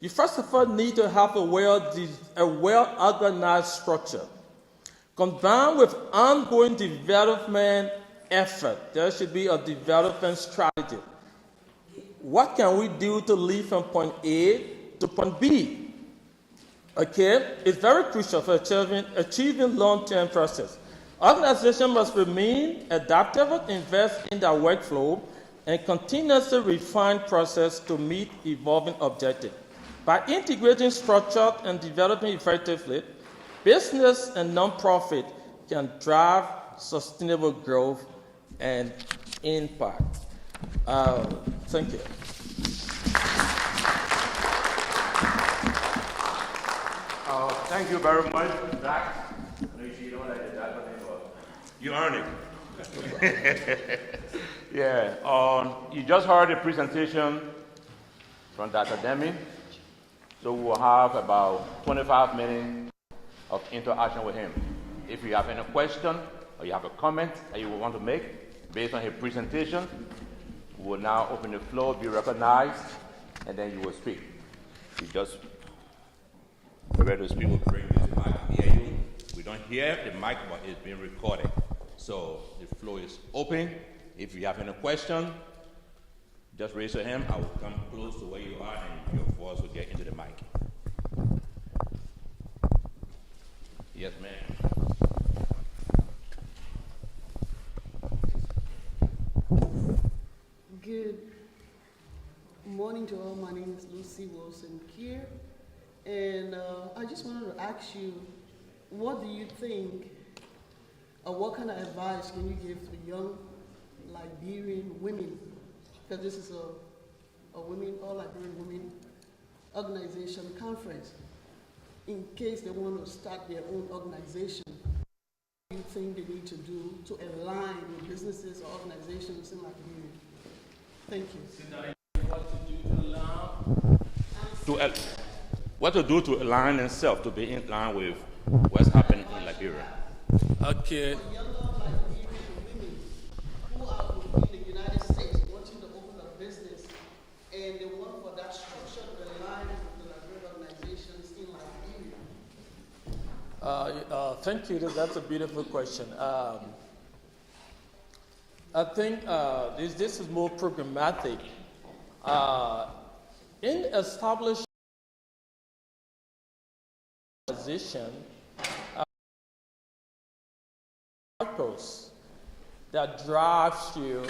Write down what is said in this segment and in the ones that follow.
You first of all need to have a well-organized structure. Combined with ongoing development effort, there should be a development strategy. What can we do to lead from point A to point B? Okay, it's very crucial for achieving long-term process. Organizations must remain adaptable, invest in their workflow, and continuously refine process to meet evolving objectives. By integrating structure and developing effectively, business and nonprofit can drive sustainable growth and impact. Thank you. Thank you very much, Zach. You don't like that, but you earn it. Yeah. You just heard a presentation from Dr. Demi. So we will have about 25 minutes of interaction with him. If you have any question or you have a comment that you want to make based on his presentation, we will now open the floor, be recognized, and then you will speak. You just ready to speak. We'll bring this mic near you. We don't hear the mic, but it's being recorded. So the floor is open. If you have any question, just raise your hand. I will come close to where you are, and your voice will get into the mic. Yes, ma'am. Good morning to all. My name is Lucy Wilson here, and I just wanted to ask you, what do you think, or what kind of advice can you give to young Liberian women? Because this is a women, all Liberian women organization conference. In case they want to start their own organization, what do you think they need to do to align with businesses or organizations in Liberia? Thank you. What to do to align themselves, to be in line with what's happening in Liberia? Okay. For younger Liberian women who are within the United States wanting to open a business, and they want for that structure to align with the Liberian organizations in Liberia. Thank you. That's a beautiful question. I think this is more programmatic. In establishing a position, purpose that drives you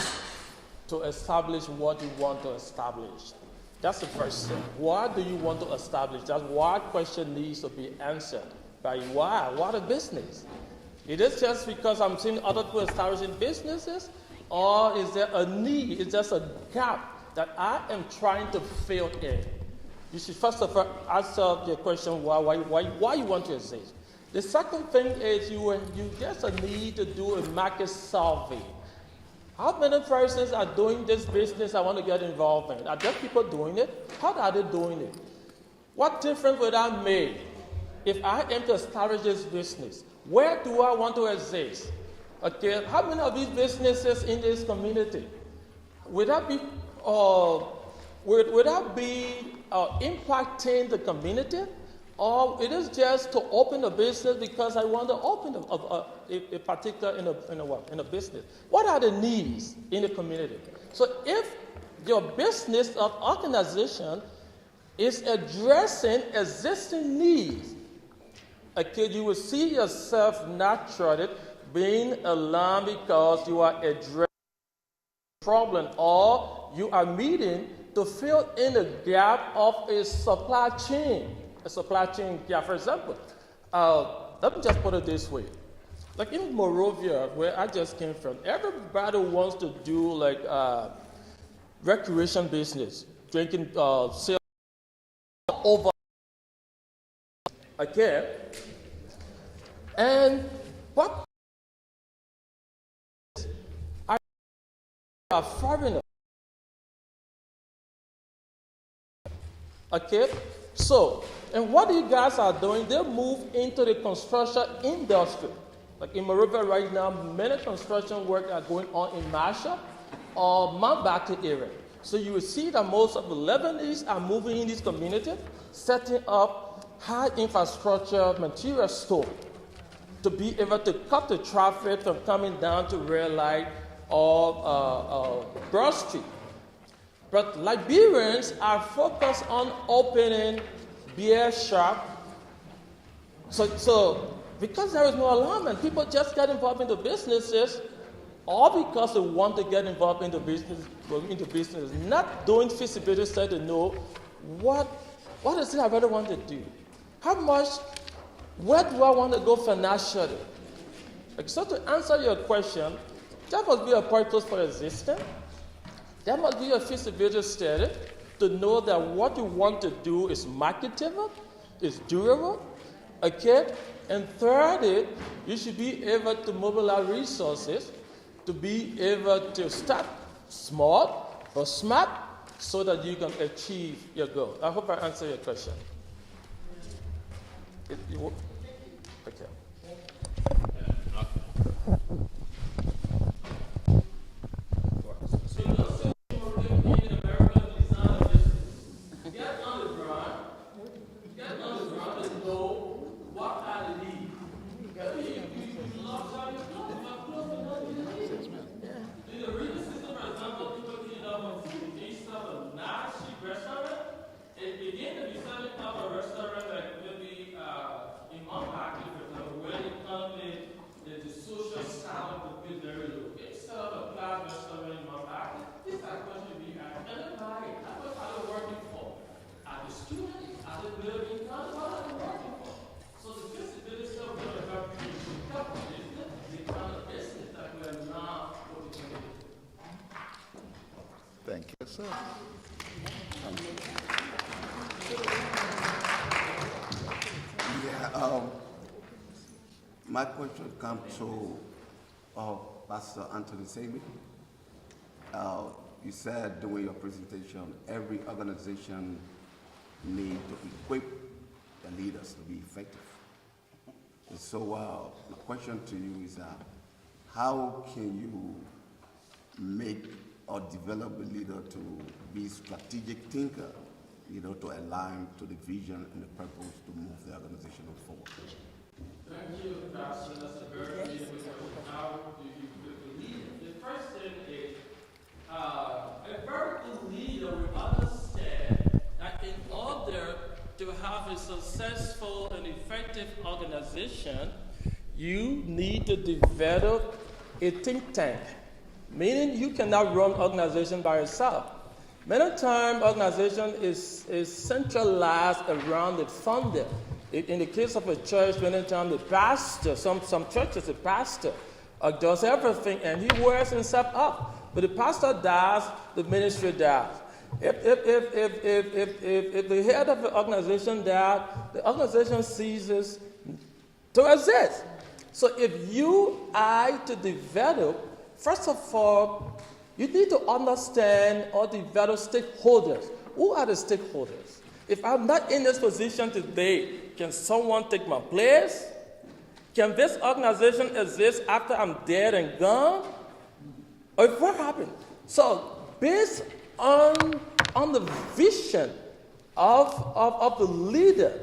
to establish what you want to establish. That's the first thing. What do you want to establish? That why question needs to be answered by why. What a business? It is just because I'm seeing other people establishing businesses, or is there a need? Is there a gap that I am trying to fill in? You should first of all answer the question why you want to exist. The second thing is you just a need to do a market survey. How many persons are doing this business I want to get involved in? Are there people doing it? How are they doing it? What difference would that make if I am to establish this business? Where do I want to exist? Okay, how many of these businesses in this community would that be impacting the community, or it is just to open a business because I want to open a particular in a business? What are the needs in the community? So if your business or organization is addressing existing needs, okay, you will see yourself naturally being aligned because you are addressing a problem, or you are meeting to fill in the gap of a supply chain gap. For example, let me just put it this way. Like in Monrovia, where I just came from, everybody wants to do like recreation business, drinking, sale over. Okay, and what are foreigners? Okay, so, and what you guys are doing, they move into the construction industry. Like in Monrovia right now, many construction work are going on in Marshall or Mount Backe area. So you will see that most of the Lebanese are moving in this community, setting up high infrastructure material store to be able to cut the traffic from coming down to Red Light or Broad Street. But Liberians are focused on opening beer shop. So because there is no alignment, people just get involved into businesses, or because they want to get involved into business, not doing feasibility study to know what is it I really want to do? Where do I want to go financially? So to answer your question, there must be a purpose for existence. There must be a feasibility study to know that what you want to do is marketable, is durable, okay? And thirdly, you should be able to mobilize resources to be able to start small or smart so that you can achieve your goal. I hope I answered your question. Okay. Thank you, sir. Yeah, my question comes to Pastor Anthony Samy. You said during your presentation, every organization needs to equip the leaders to be effective. And so my question to you is, how can you make or develop a leader to be strategic thinker, to align to the vision and the purpose to move the organization forward? Thank you, Pastor. That's a very good question. How do you lead? The first thing is a very good leader will understand that in order to have a successful and effective organization, you need to develop a think tank. Meaning you cannot run organization by yourself. Many times organization is centralized around the founder. In the case of a church, many times the pastor, some churches, the pastor does everything and he wears himself up. But the pastor dies, the ministry dies. If the head of the organization dies, the organization ceases to exist. So if you are to develop, first of all, you need to understand or develop stakeholders. Who are the stakeholders? If I'm not in this position today, can someone take my place? Can this organization exist after I'm dead and gone? Or what happened? So based on the vision of the leader,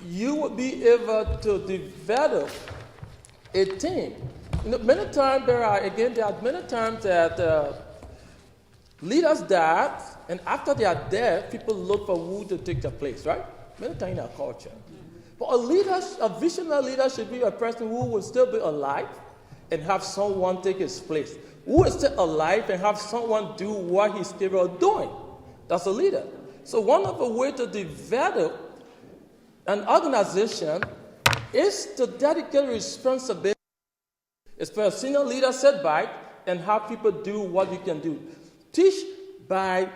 you will be able to develop a team. Many times there are many times that leaders die, and after they are dead, people look for who to take their place, right? Many times in our culture. But a visionary leader should be a person who will still be alive and have someone take his place. Who is still alive and have someone do what he's capable of doing. That's a leader. So one of the ways to develop an organization is to dedicate responsibility. It's for a senior leader sit back and have people do what you can do. Teach by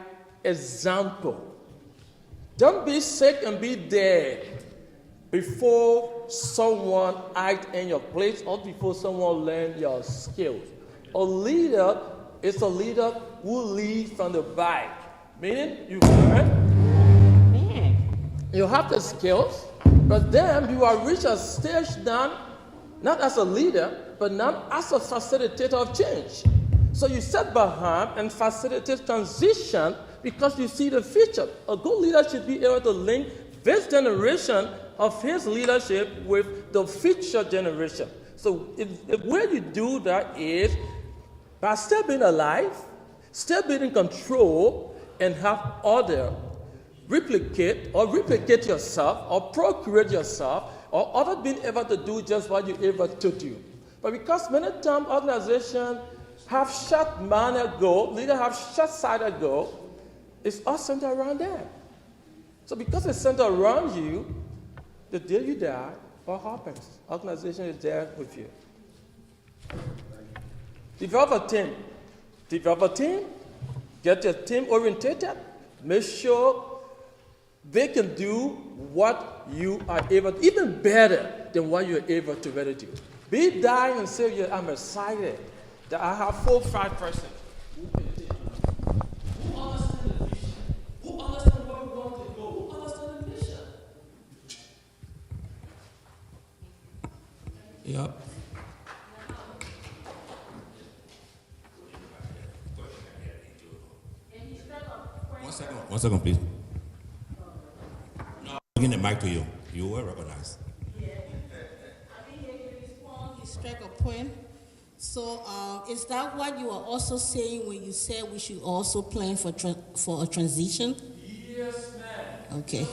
example. Don't be sick and be dead before someone act in your place or before someone learn your skills. A leader is a leader who leads from the back. Meaning you learn, you have the skills, but then you are reach a stage down, not as a leader, but not as a facilitator of change. So you sit behind and facilitate transition because you see the future. A good leader should be able to link this generation of his leadership with the future generation. So the way you do that is by still being alive, still being in control, and have other replicate yourself or procreate yourself or others being able to do just what you're able to do. But because many times organizations have short-minded goal, leaders have short-sighted goal, it's all centered around them. So because it's centered around you, the day you die, what happens? Organization is there with you. Develop a team. Develop a team. Get your team orientated. Make sure they can do what you are able to, even better than what you're able to really do. Be dying and say, yeah, I'm excited that I have 4 or 5 persons who pay attention, who understand the vision, who understand where we want to go, who understand the mission. Yep. One second, please. No, I'm giving the mic to you. You were recognized. Yeah. I think he respond, he struck a point. So is that what you are also saying when you said we should also plan for a transition? Yes, ma'am. Okay.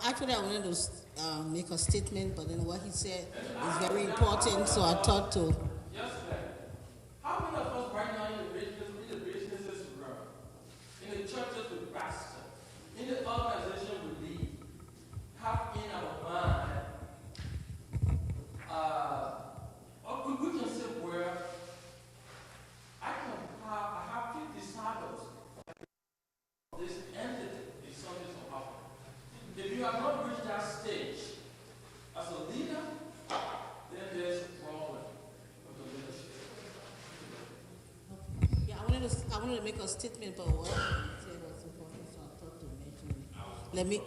Actually, I wanted to make a statement, but then what he said is very important, so I thought to. Yes, ma'am. How many of us right now in the businesses we run, in the churches we pastor, in the organization we lead, have in our mind, or we can say where I have 50 disciples. This entity is something to happen. If you have not reached that stage as a leader, then there's a problem with the leadership. Yeah, I wanted to make a statement, but what he said was important, so I thought to mention it. Let me.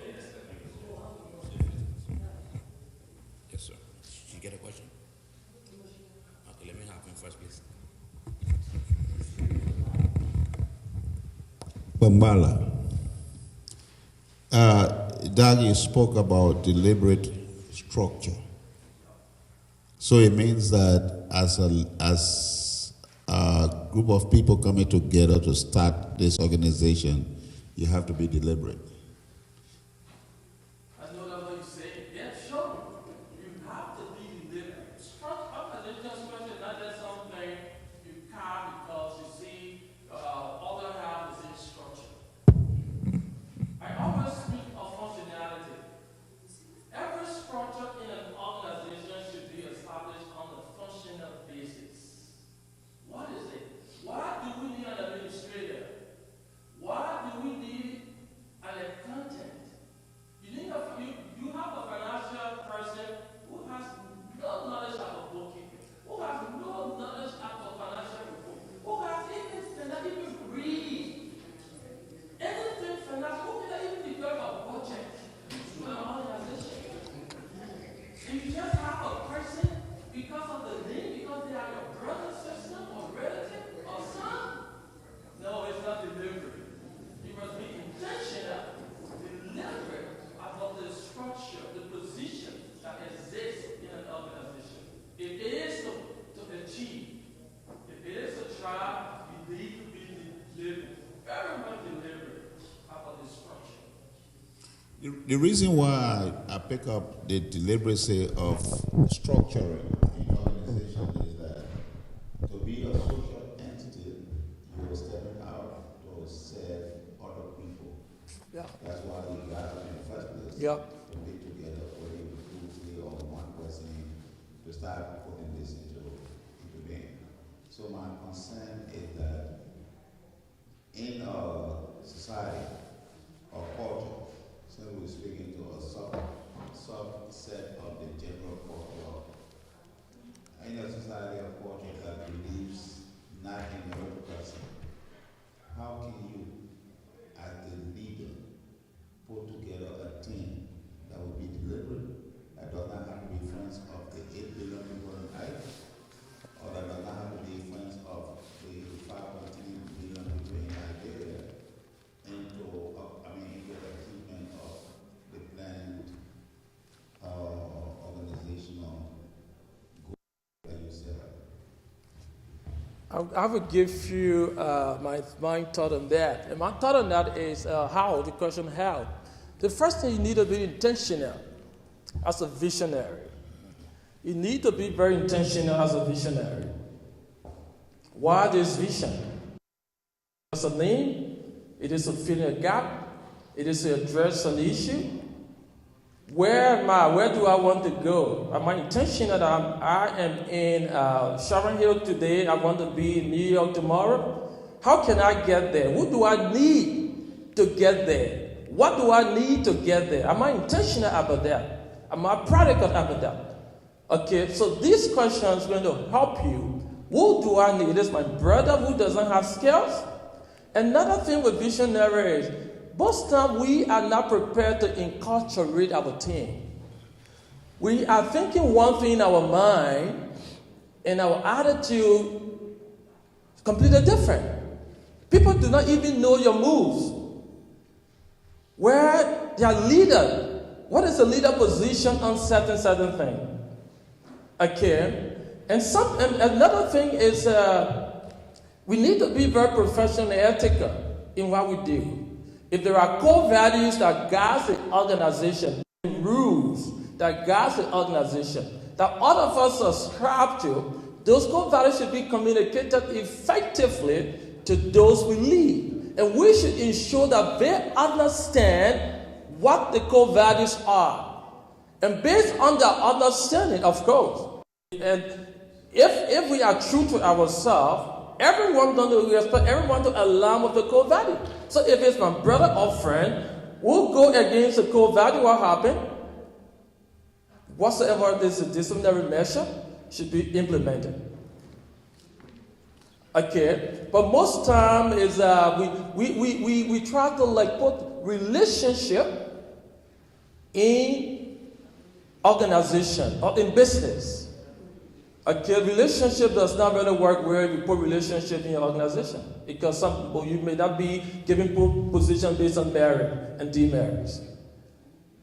Yes, sir. Did you get a question? Okay, let me have him first, please. Bambala. Doug, you spoke about deliberate structure. So it means that as a group of people coming together to start this organization, you have to be deliberate. I know that's what you say. Yeah, sure. You have to be deliberate. Organization structure is not just something you carve because you see other half is in structure. I always speak of functionality. Every structure in an organization should be established on a functional basis. What is it? Why do we need an administrator? Why do we need an accountant? You have a financial person who has no knowledge of bookkeeping, who has no knowledge of financial report, who has anything that even read anything financial, who can even develop a budget to an organization. If you just have a person because of the name, because they are your brother, sister, or relative, or son, no, it's not deliberate. You must be intentional, deliberate about the structure, the position that exists in an organization. If it is to achieve, if it is to try, you lead The reason why I pick up the deliberacy of structuring in organization is that to be a social entity, you are stepping out to serve other people. Yeah. That's why we gather in the first place. Yeah. To be together, whether two, 3, or one person, to start putting this into being. So my concern is that in our society or culture, so we're speaking to a subset of the general culture. In a society of culture that believes not in the other person, how can you, as the leader, put together a team that will be deliberate, that does not have to be friends of the 8 billion people on earth, or that does not have to be friends of the 5.3 billion people in Nigeria, into the achievement of the planned organizational goal that you set up? I will give you my thought on that. And my thought on that is how, the question how. The first thing, you need to be intentional as a visionary. You need to be very intentional as a visionary. What is vision? It's a name. It is to fill in a gap. It is to address an issue. Where am I? Where do I want to go? Am I intentional that I am in Sharon Hill today? I want to be in New York tomorrow. How can I get there? Who do I need to get there? What do I need to get there? Am I intentional about that? Am I practical about that? Okay, so this question is going to help you. Who do I need? Is my brother who doesn't have skills? Another thing with visionary is, most times we are not prepared to inculturate our team. We are thinking one thing in our mind, and our attitude is completely different. People do not even know your moves. Where they are leader, what is the leader position on certain thing? Okay, and another thing is we need to be very professional and ethical in what we do. If there are core values that guide the organization, rules that guide the organization, that all of us subscribe to, those core values should be communicated effectively to those we lead. And we should ensure that they understand what the core values are. And based on their understanding, of course, and if we are true to ourselves, we expect everyone to align with the core value. So if it's my brother or friend who go against the core value, what happened? Whatsoever is a disciplinary measure should be implemented. Okay, but most time is we try to put relationship in organization or in business. Okay, relationship does not really work where you put relationship in your organization, because some people, you may not be giving position based on merit and demerits.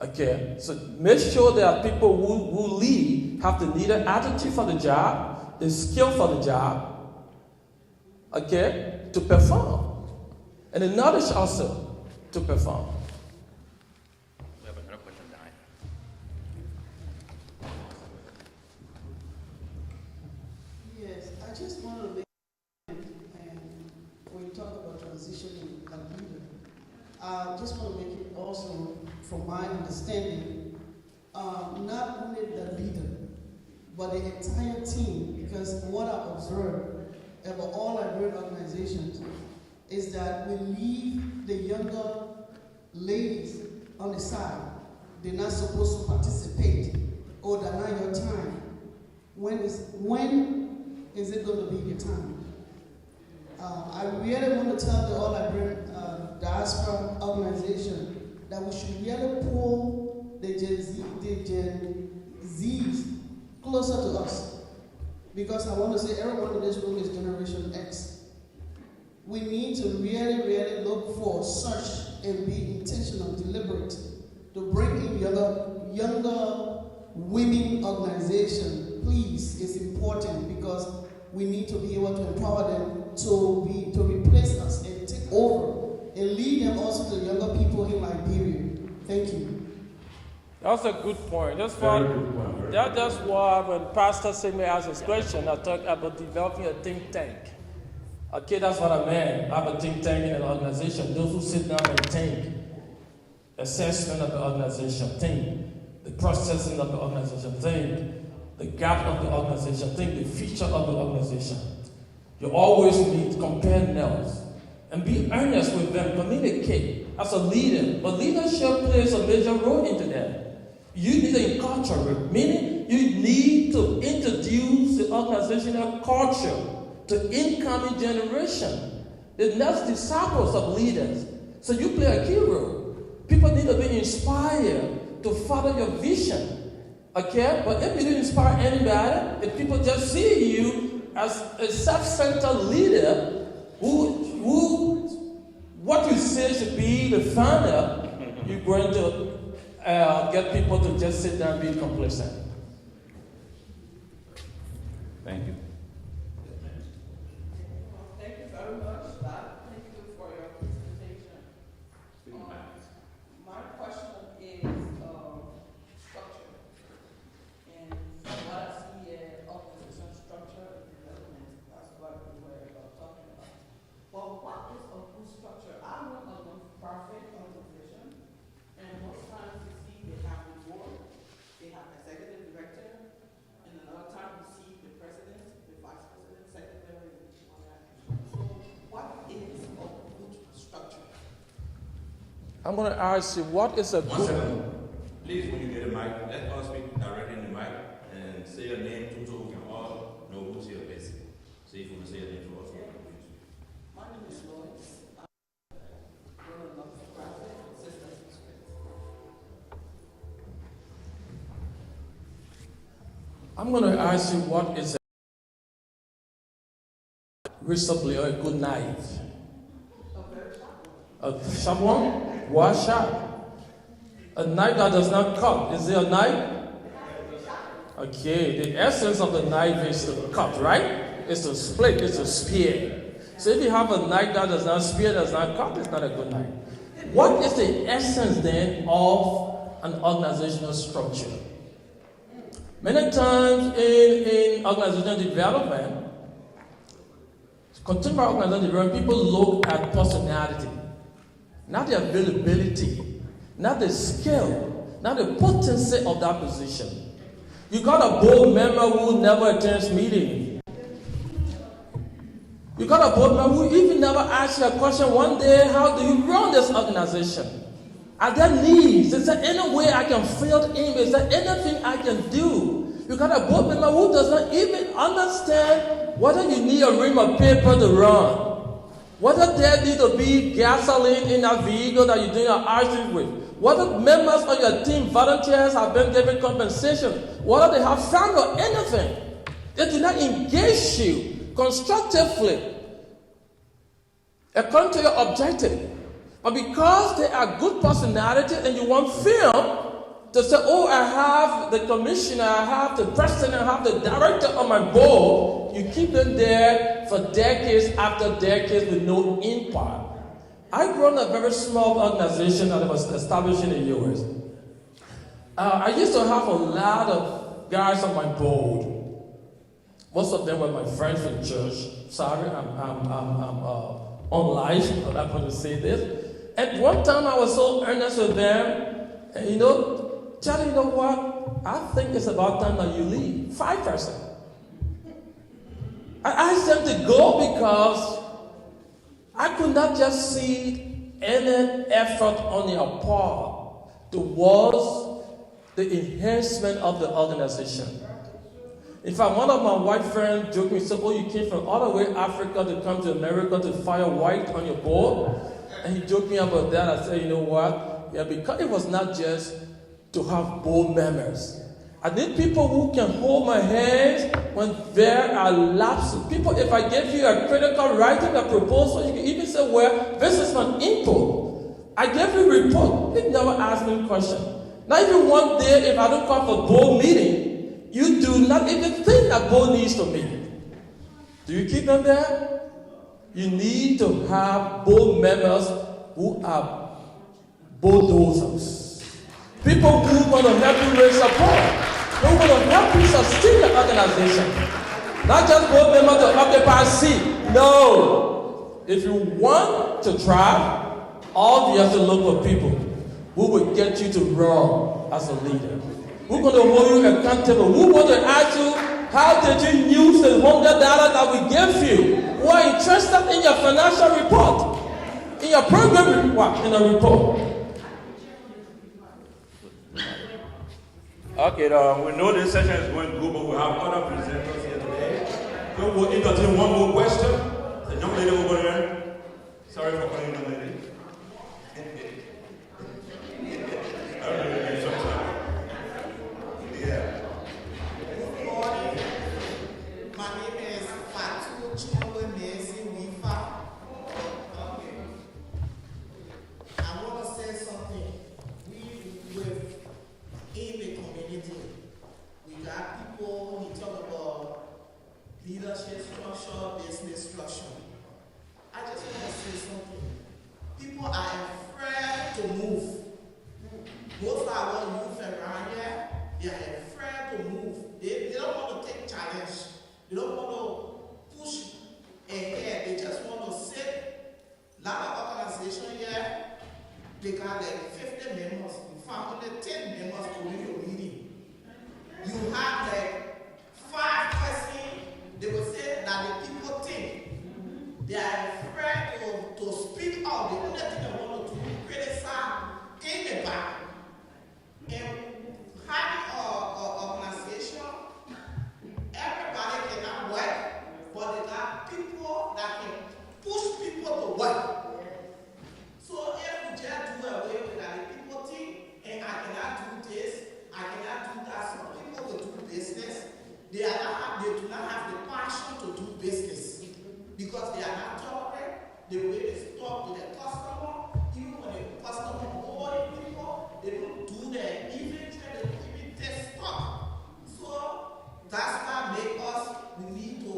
Okay, so make sure that people who lead have the needed attitude for the job, the skill for the job, okay, to perform, and the knowledge also to perform. We have another question down. Yes, I just want to make, and when you talk about transitioning a leader, I just want to make it also, from my understanding, not only the leader, but the entire team, because what I observe about all Liberian organizations is that we leave the younger ladies on the side. They're not supposed to participate. Oh, that's not your time. When is it going to be your time? I really want to tell the All Liberian Diaspora organization that we should really pull the Gen Zs closer to us. Because I want to say everyone in this room is Generation X. We need to really, really look for such and be intentional, deliberate, to bring in younger women organization. Please, it's important because we need to be able to empower them to replace us and take over and lead them also to younger people in Liberia. Thank you. That's a good point. That's why when Pastor Simi asked his question, I talked about developing a think tank. Okay, that's what I meant. I have a think tank in an organization. Those who sit down and think, assessment of the organization, think, the processing of the organization, think, the gap of the organization, think, the future of the organization. You always meet, compare notes, and be earnest with them. Communicate as a leader. But leadership plays a major role into that. You need to inculturate, meaning you need to introduce the organizational culture to incoming generation, the next disciples of leaders. So you play a key role. People need to be inspired to follow your vision. Okay? But if you didn't inspire anybody, if people just see you as a self-centered leader who what you say should be the founder, you're going to get people to just sit down and be complacent. Thank you. Thank you very much, Doc. Thank you for your presentation. My question is structure. And what I see as organization structure and development, that's what we were talking about. Well, what is a good structure? I run a non-profit organization, and most times you see they have the board, they have executive director, and another time you see the president, the vice president, secretary, and all that. So what is a good structure? I'm going to ask you, what is a One good... second. Please, when you get a mic, let us speak directly in the mic and say your name too, so we can all know who's here basically. See if you want to say your name to us. My name is Lois. I'm a non-profit assistant. I'm going to ask you, what is reasonably a good knife? A sharp one? Why sharp? A knife that does not cut. Is it a knife? Okay, the essence of the knife is to cut, right? It's to split, it's to spear. So if you have a knife that does not spear, does not cut, it's not a good knife. What is the essence then of an organizational structure? Many times in organizational development, contemporary organizational development, people look at personality, not the availability, not the skill, not the potency of that position. You got a board member who never attends meetings. You got a board member who even never asks you a question one day, how do you run this organization? Are there needs? Is there any way I can fill in? Is there anything I can do? You got a board member who does not even understand whether you need a ream of paper to run, whether there need to be gasoline in that vehicle that you're doing an outreach with, whether members of your team, volunteers, have been given compensation, whether they have found or anything. They do not engage you constructively according to your objective. But because they are good personality and you want film to say, oh, I have the commissioner, I have the president, I have the director on my board, you keep them there for decades after decades with no impact. I grew up in a very small organization that was established in the U.S. I used to have a lot of guys on my board. Most of them were my friends from church. Sorry, I'm on live, I'm not going to say this. At one time, I was so earnest with them, and Charlie, you know what? I think it's about time that you leave. 5%. I asked them to go because I could not just see any effort on their part towards the enhancement of the organization. In fact, one of my white friends joked me, said, oh, you came from all the way Africa to come to America to fire white on your board? And he joked me about that. I said, you know what? Yeah, because it was not just to have board members. I need people who can hold my hands when there are lapses. People, if I give you a critical writing, a proposal, you can even say, well, this is my input. I gave you a report. You never ask me a question. Not even one day, if I don't come for board meeting, you do not even think that board needs to meet. Do you keep them there? You need to have board members who are bulldozers. People who want to help you raise support, who want to help you sustain your organization. Not just board members to occupy a seat. No. If you want to thrive, all you have to look for people who will get you to run as a leader. Who's going to hold you accountable? Who want to ask you, how did you use the $100 that we gave you? Who are interested in your financial report, in your program report, in a report. Okay, we know this session is going good, but we have other presenters here today. So we'll entertain one more question. The young lady over there. Sorry for calling young lady. Yeah. Good morning. My name is Fatu Chumwemezi Wifa. Okay. I want to say something. We live in the community. We got people, we talk about leadership structure, business structure. I just want to say something. People are afraid to move. Most of our youth around here, they are afraid to move. They don't want to take challenge. They don't want to push ahead. They just want to sit. A lot of organizations here, they got like 50 members. You find only 10 members going to meeting. You have like 5 persons, they will say that the people think. They are afraid to speak out. The only thing they want to do is criticize in the back. And having an organization, everybody cannot work, but they got people that can push people to work. So if we just do away with that, the people think, and I cannot do this, I cannot do that. Some people will do business. They do not have the passion to do business because they are not tolerant. The way they talk to their customer, even when the customer owing people, they don't do their inventory, they don't even test stock. So that's what makes us, we need to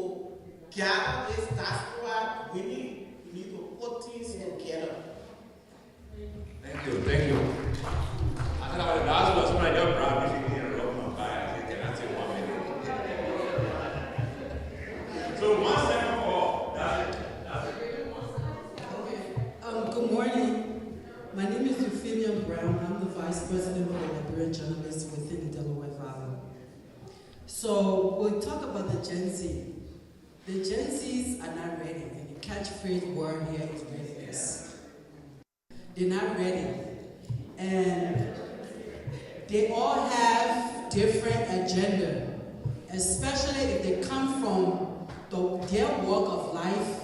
gather this diaspora winning. We need to put things together. Thank you, thank you. I think I would ask you somebody else, Brad, if you can interrupt my bias, you cannot say 1 minute. So 1 second for all. That's it. Good morning. My name is Euphemia Brown. I'm the Vice President of the Liberian Journalists within the Delaware Valley. So we'll talk about the Gen Z. The Gen Zs are not ready, and the catchphrase word here is readiness. They're not ready. And they all have different agenda, especially if they come from their walk of life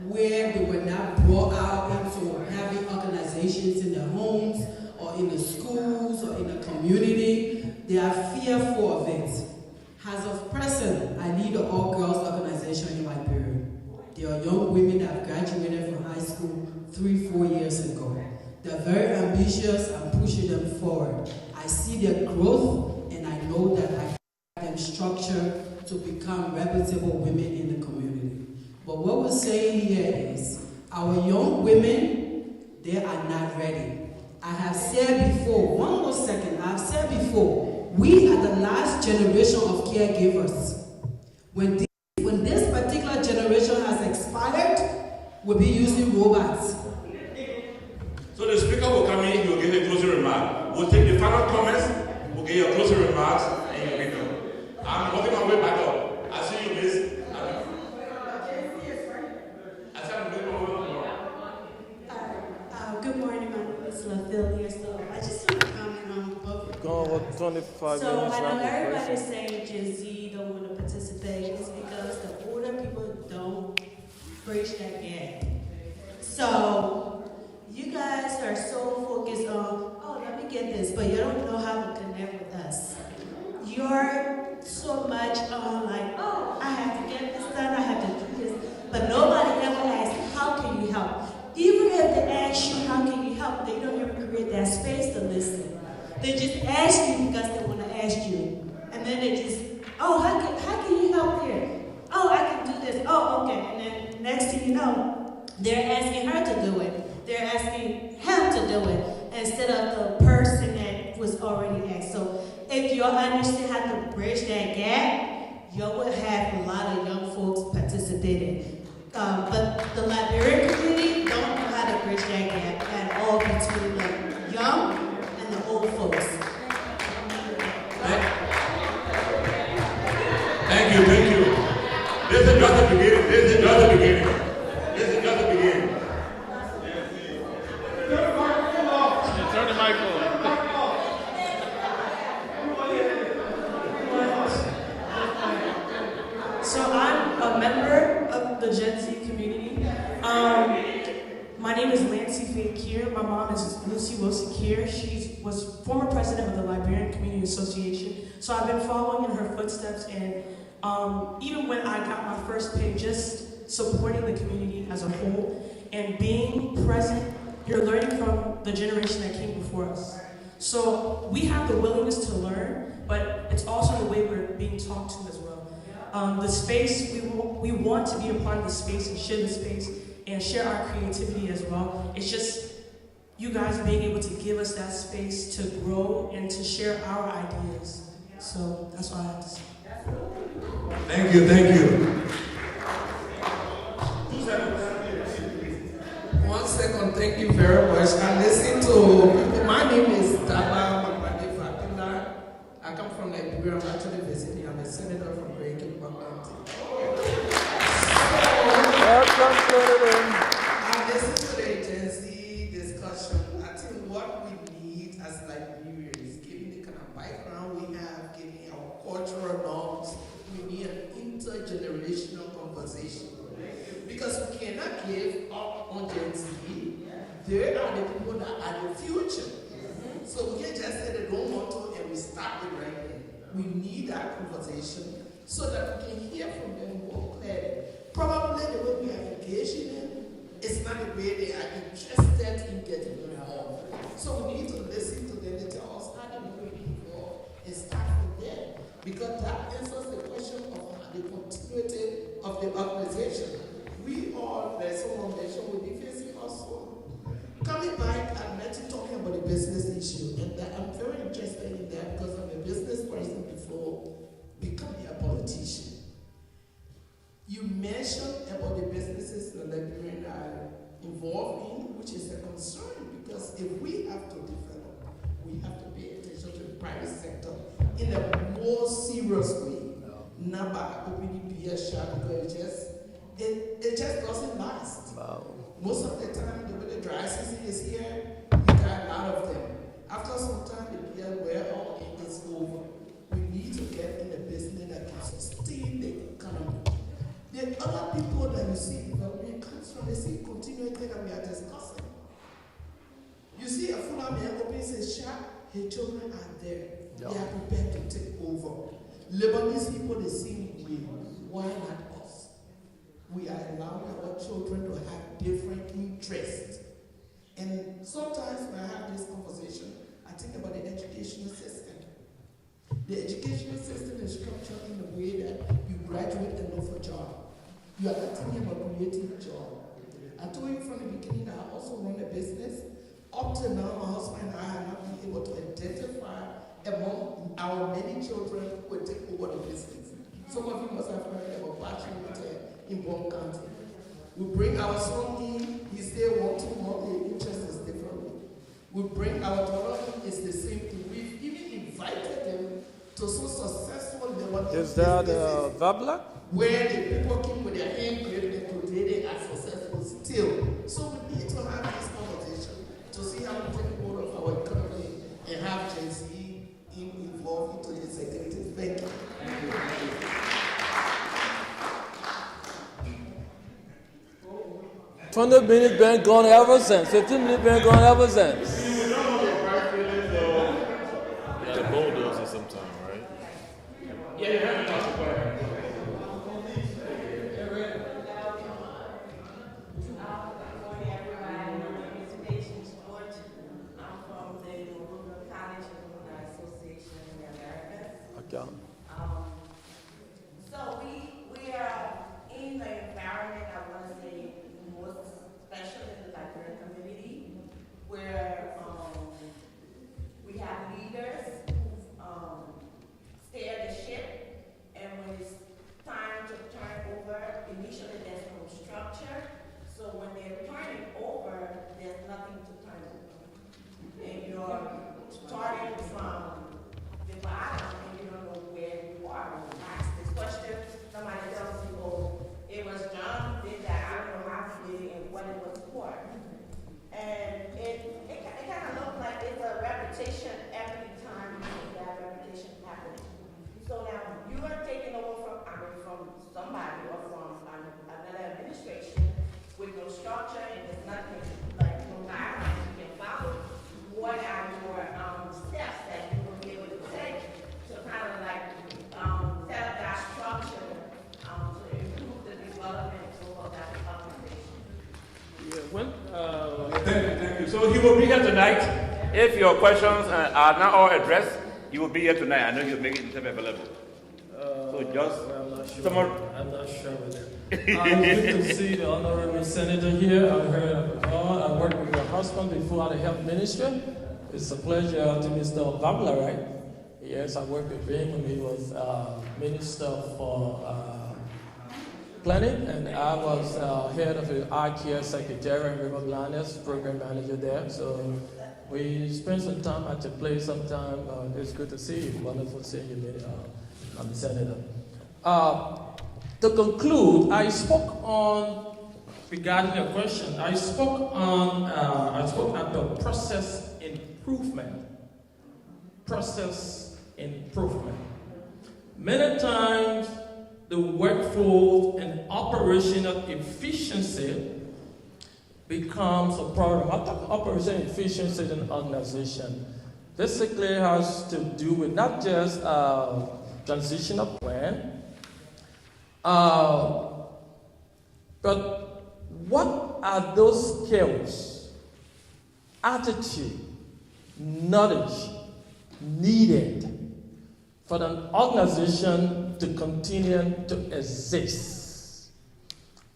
where they were not brought out into having organizations in their homes or in the schools or in the community. They are fearful of it. As of present, I lead an all-girls organization in Liberia. There are young women that have graduated from high school 3-4 years ago. They're very ambitious. I'm pushing them forward. I see their growth, and I know that I can give them structure to become reputable women in the community. But what we're saying here is, our young women, they are not ready. I have said before, one more second, I've said before, we are the last generation of caregivers. When this particular generation has expired, we'll be using robots. So the speaker will come in, he will give a closing remark. We'll take the final comments, we'll give you a closing remarks, and you'll be done. I'm working my way back up. I see you, miss. Good morning, my name is LaPhilia. So I just want to comment on both. Go over 25 so minutes. I know after everybody's question. saying Gen Z don't want to participate. It's because the older people don't bridge that gap. So you guys are so focused on, oh, let me get this, but you don't know how to connect with us. You're so much on like, oh, I have to get this done, I have to do this, but nobody ever asks, how can you help? Even if they ask you, how can you help, they don't even create that space to listen. They just ask you because they want to ask you. And then they just, oh, how can you help here? Oh, I can do this. Oh, okay. And then next thing you know, they're asking her to do it. They're asking him to do it instead of the person that was y'all understand how to bridge that gap, y'all would have a lot of young folks participating. But the Liberian community don't know how to bridge that gap at all between the young and the old folks. Thank you. This is just the beginning. This is just the beginning. Turn the mic on. So I'm a member of the Gen Z community. My name is Lancy Faye Kier. My mom is Lucy Wilson Kier. She was former president of the Liberian Community Association. So I've been following in her footsteps, and even when I got my first pay, just supporting the community as a whole and being present, you're learning from the generation that came before us. So we have the willingness to learn, but it's also the way we're being talked to as well. The space, we want to be a part of the space and share the space and share our creativity as well. It's just you guys being able to give us that space to grow and to share our ideas. So that's all I have to say. Thank you. 1 second, thank you very much. I listen to people. My name is Daba Makwade Fatila. I come from Liberia. I'm actually visiting. I'm a senator from Reagan County. Welcome, Senator. I listen to the Gen Z discussion. I think what we need as Liberians, given the kind of background we have, given our cultural norms, we need an intergenerational conversation. Because we cannot give up on Gen Z. They are the people that are the future. So we can't just say they don't want to and we stop it right there. We need that conversation so that we can hear from them more clearly. Probably the way we are engaging them is not the way they are interested in getting involved. So we need to listen to them and tell us how they want to be involved and start from there. Because that answers the question of the continuity of the organization. We all, there's someone mentioned, will be facing also. Coming back, I met you talking about the business issue, and that I'm very interested in that because I'm a business person before becoming a politician. You mentioned about the businesses the Liberian are involved in, which is a concern because if we have to develop, we have to pay attention to the private sector in a more serious way. Not by opening beer shop because it just doesn't last. Wow. Most of the time, the way the dry season is here, you got a lot of them. After some time, the beer wear off and it's over. We need to get in a business that can sustain the economy. The other people that you see development comes from the same continuity that we are discussing. You see a full man opens his shop, his children are there. Yeah. They are prepared to take over. Lebanese people the same way. Why not us? We are allowing our children to have different interests. And sometimes when I have this conversation, I think about the educational system. The educational system is structured in a way that you graduate and look for a job. You are not thinking about creating a job. I told you from the beginning that I also run a business. Up to now, my husband and I have not been able to identify among our many children who will take over the business. Some of you must have heard about Bachelor Hotel in Bon County. We bring our son in, he's there 1 2 months, the interest is different. We bring our daughter in, it's the same thing. We've even invited them to so successful level. Is that Vabla? Where the people keep with their hand grip and today they are successful still. So we need to have this conversation to see how we take hold of our economy and have Gen Z involved into the executive. Thank you. 20 minutes been gone ever since. 15 minutes been gone ever since. The bulldozer sometime, right? Yeah, you have to talk about it. Okay. So we are in the environment, I want to say, most special in the Liberian community, where we have leaders who've So he will be here tonight. If your questions are not all addressed, he will be here tonight. I know he'll make himself available. So just I'm not sure with that. It's good to see the honorable senator here. I heard I worked with your husband before at the health ministry. It's a pleasure to Mr. Vabla, right? Yes, I worked with him when he was minister for planning, and I was head of the eye care secretary, River Blindness program manager there. So we spent some time at your place sometime. It's good to see you. Wonderful seeing you, Senator. To conclude, I spoke on, regarding your question, I spoke at the process improvement. Process improvement. Many times, the workforce and operational efficiency becomes a problem. I talk operational efficiency in an organization. Basically, has to do with not just transitional plan, but what are those skills, attitude, knowledge needed for an organization to continue to exist?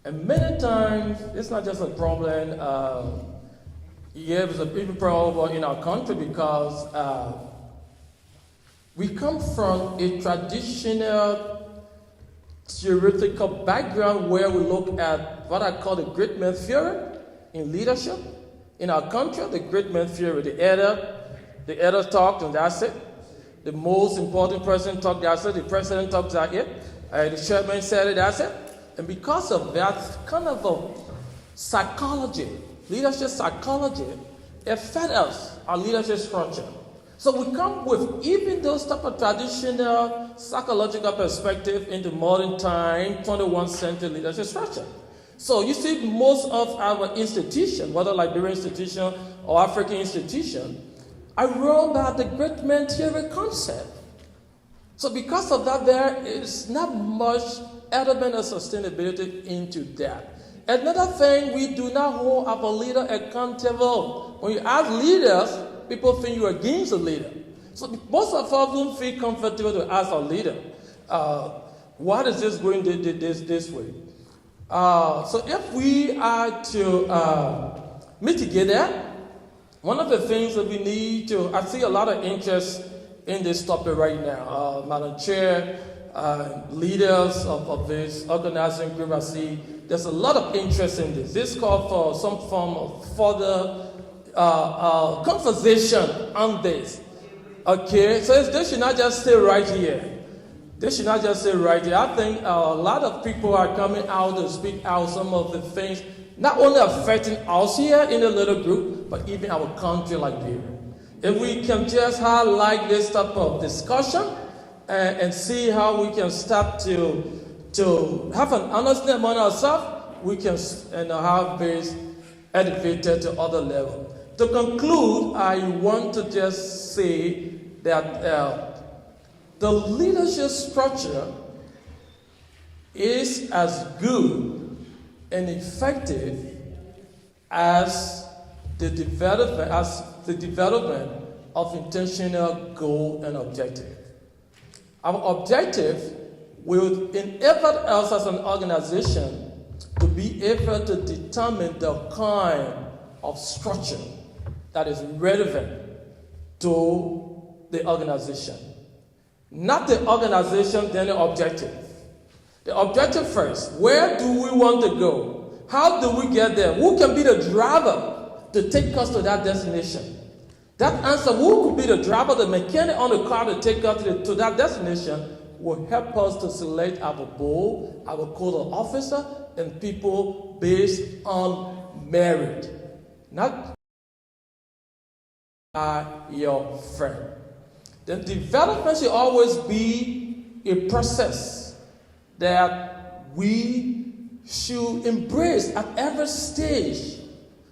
And many times, it's not just a problem, it's a big problem in our country because we come from a traditional theoretical background where we look at what I call the great man theory in leadership. In our country, the great man theory, the elder talked and that's it. The most important person talked, that's it. The president talked, that's it. The chairman said it, that's it. And because of that kind of a psychology, leadership psychology, it fed us our leadership structure. So we come with even those type of traditional psychological perspective into modern time, 21st century leadership structure. So you see most of our institutions, whether Liberian institution or African institution, are run by the great man theory concept. So because of that, there is not much element of sustainability into that. Another thing, we do not hold our leader accountable. When you ask leaders, people think you're against the leader. So most of us don't feel comfortable to ask our leader, why is this going this way? So if we are to mitigate that, one of the things that we need to, I see a lot of interest in this topic right now. Madam Chair, leaders of this organizing group, I see there's a lot of interest in this. This calls for some form of further conversation on this. Okay, so they should not just stay right here. They should not just stay right here. I think a lot of people are coming out to speak out some of the things, not only affecting us here in a little group, but even our country like Liberia. If we can just highlight this type of discussion and see how we can start to have an understanding among ourselves, we can have this elevated to other level. To conclude, I want to just say that the leadership structure is as good and effective as the development of intentional goal and objective. Our objective will enable us as an organization to be able to determine the kind of structure that is relevant to the organization. Not the organization, then the objective. The objective first. Where do we want to go? How do we get there? Who can be the driver to take us to that destination? That answer, who could be the driver, the mechanic on the car to take us to that destination, will help us to select our board, our code of officer, and people based on merit. Not by your friend. The development should always be a process that we should embrace at every stage.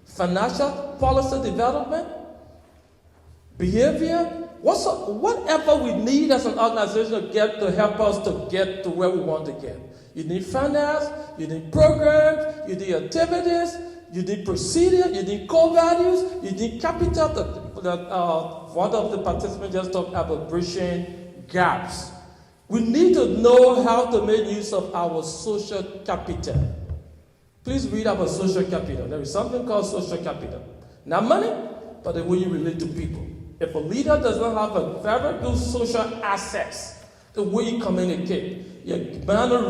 Financial policy development, behavior, whatever we need as an organization to help us to get to where we want to get. You need finance, you need programs, you need activities, you need procedure, you need core values, you need capital. One of the participants just talked about bridging gaps. We need to know how to make use of our social capital. Please read about social capital. There is something called social capital. Not money, but the way you relate to people. If a leader does not have a very good social assets, the way you communicate, your manner